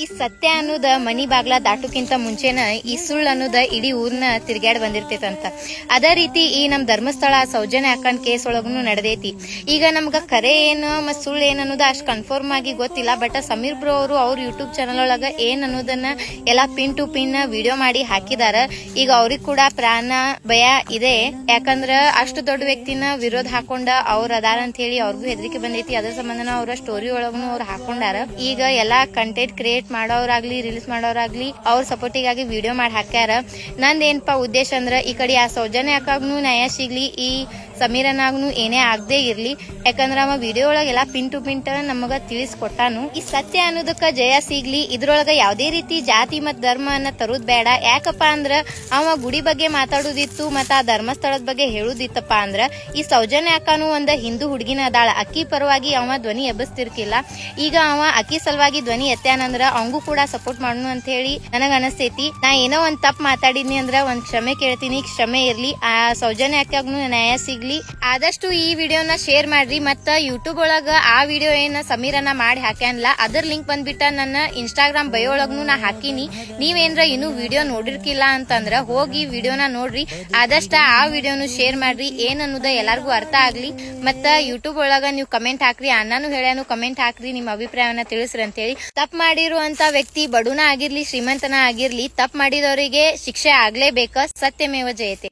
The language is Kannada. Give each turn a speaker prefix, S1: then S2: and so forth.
S1: ಈ ಸತ್ಯ ಅನ್ನೋದ ಮನಿ ಬಾಗ್ಲ ದಾಟುಕ್ಕಿಂತ ಮುಂಚೆನ ಈ ಸುಳ್ಳು ಅನ್ನೋದ ಇಡೀ ಊರ್ನ ತಿರ್ಗ್ಯಾಡ್ ಬಂದಿರ್ತೈತಂತ. ಅದೇ ರೀತಿ ಈ ನಮ್ ಧರ್ಮಸ್ಥಳ ಸೌಜನ್ಯ ಅಕ್ಕನ್ ಕೇಸ್ ಒಳಗೂ ನಡೆದೈತಿ. ಈಗ ನಮ್ಗ ಕರೆ ಏನು ಮತ್ ಸುಳ್ಳು ಏನ್ ಅನ್ನೋದ ಅಷ್ಟ್ ಕನ್ಫರ್ಮ್ ಆಗಿ ಗೊತ್ತಿಲ್ಲ. ಬಟ್ ಸಮೀರ್ ಬ್ರೋ ಅವರು ಅವ್ರ ಯೂಟ್ಯೂಬ್ ಚಾನಲ್ ಒಳಗ ಏನ್ ಅನ್ನೋದನ್ನ ಎಲ್ಲಾ ಪಿನ್ ಟು ಪಿನ್ ವಿಡಿಯೋ ಮಾಡಿ ಹಾಕಿದಾರ. ಈಗ ಅವ್ರಿಗೆ ಕೂಡ ಪ್ರಾಣ ಭಯ ಇದೆ. ಯಾಕಂದ್ರ ಅಷ್ಟು ದೊಡ್ಡ ವ್ಯಕ್ತಿನ ವಿರೋಧ ಹಾಕೊಂಡ ಅವ್ರ ಅದಾರ ಅಂತ ಹೇಳಿ ಅವ್ರಿಗೂ ಹೆದರಿಕೆ ಬಂದೈತಿ. ಅದ್ರ ಸಂಬಂಧನ ಅವ್ರ ಸ್ಟೋರಿ ಒಳಗೂ ಅವ್ರು ಹಾಕೊಂಡಾರ. ಈಗ ಎಲ್ಲಾ ಕಂಟೆಂಟ್ ಕ್ರಿಯೇಟ್ ಮಾಡೋರಾಗ್ಲಿ ರಿಲೀಸ್ ಮಾಡೋರಾಗ್ಲಿ ಅವ್ರ ಸಪೋರ್ಟಿಗಾಗಿ ವಿಡಿಯೋ ಮಾಡಿ ಹಾಕ್ಯಾರ. ನಂದೇನಪ್ಪಾ ಉದ್ದೇಶ ಅಂದ್ರ ಈ ಕಡೆ ಆ ಸೌಜನ್ಯ ಅಕ್ಕಾಗ್ನು ನ್ಯಾಯ ಸಿಗ್ಲಿ, ಈ ಸಮೀರನಾಗ್ನು ಏನೇ ಆಗದೆ ಇರ್ಲಿ. ಯಾಕಂದ್ರ ಅವ ವಿಡಿಯೋ ಒಳಗ ಎಲ್ಲಾ ಪಿನ್ ಟು ಪಿನ್ ನಮಗ ತಿಳಿಸ್ಕೊಟ್ಟಾನು. ಈ ಸತ್ಯ ಅನ್ನೋದಕ್ಕ ಜಯ ಸಿಗ್ಲಿ. ಇದ್ರೊಳಗ ಯಾವ್ದೇ ರೀತಿ ಜಾತಿ ಮತ್ ಧರ್ಮ ಅನ್ನ ತರುದ್ ಬೇಡ. ಯಾಕಪ್ಪ ಅಂದ್ರ ಅವ ಗುಡಿ ಬಗ್ಗೆ ಮಾತಾಡುದಿತ್ತು ಮತ್ತ ಆ ಧರ್ಮಸ್ಥಳದ ಬಗ್ಗೆ ಹೇಳುದಿತ್ತಪ್ಪ ಅಂದ್ರ ಈ ಸೌಜನ್ಯ ಅಕ್ಕನು ಒಂದ ಹಿಂದೂ ಹುಡುಗಿನ ಅದಾಳ. ಅಕ್ಕಿ ಪರವಾಗಿ ಅವ ಧ್ವನಿ ಎಬ್ಬಸ್ತಿರ್ಕಿಲ್ಲ. ಈಗ ಅವ ಅಕ್ಕಿ ಸಲುವಾಗಿ ಧ್ವನಿ ಎತ್ತಾನಂದ್ರ ಅವಂಗೂ ಕೂಡ ಸಪೋರ್ಟ್ ಮಾಡೋಣ ಅಂತ ಹೇಳಿ ನನಗ ಅನಸ್ತೈತಿ. ನಾ ಏನೋ ಒಂದ್ ತಪ್ಪು ಮಾತಾಡಿದ್ನಿ ಅಂದ್ರ ಒಂದ್ ಕ್ಷಮೆ ಕೇಳ್ತೀನಿ, ಕ್ಷಮೆ ಇರ್ಲಿ. ಆ ಸೌಜನ್ಯ ಅಕ್ಕಗ್ನು ನ್ಯಾಯ ಸಿಗ್ಲಿ. ಆದಷ್ಟು ಈ ವಿಡಿಯೋನ ಶೇರ್ ಮಾಡ್ರಿ. ಮತ್ತ ಯೂಟ್ಯೂಬ್ ಒಳಗ ಆ ವಿಡಿಯೋ ಏನ ಸಮೀರನ ಮಾಡಿ ಹಾಕ್ಯಾನಲ್ಲ ಅದ್ರ ಲಿಂಕ್ ಬಂದ್ಬಿಟ್ಟ ನನ್ನ ಇನ್ಸ್ಟಾಗ್ರಾಮ್ ಬಯೋ ಒಳಗ್ನು ನಾ ಹಾಕಿನಿ. ನೀವೇನ್ರ ಇನ್ನು ವಿಡಿಯೋ ನೋಡಿರ್ಕಿಲ್ಲ ಅಂತಂದ್ರ ಹೋಗಿ ವಿಡಿಯೋನ ನೋಡ್ರಿ. ಆದಷ್ಟ ಆ ವಿಡಿಯೋನು ಶೇರ್ ಮಾಡ್ರಿ. ಏನ್ ಅನ್ನೋದ ಎಲ್ಲಾರ್ಗು ಅರ್ಥ ಆಗ್ಲಿ. ಮತ್ತ ಯೂಟ್ಯೂಬ್ ಒಳಗ ನೀವು ಕಮೆಂಟ್ ಹಾಕ್ರಿ. ಅಣ್ಣನು ಹೇಳ್ಯಾನು ಕಮೆಂಟ್ ಹಾಕ್ರಿ, ನಿಮ್ ಅಭಿಪ್ರಾಯವನ್ನ ತಿಳಿಸ್ರಿ ಅಂತ ಹೇಳಿ. ತಪ್ಪು ಮಾಡಿರುವಂತ ವ್ಯಕ್ತಿ ಬಡುನ ಆಗಿರ್ಲಿ ಶ್ರೀಮಂತನ ಆಗಿರ್ಲಿ, ತಪ್ಪು ಮಾಡಿದವರಿಗೆ ಶಿಕ್ಷೆ ಆಗ್ಲೇಬೇಕ. ಸತ್ಯಮೇವ ಜಯತೆ.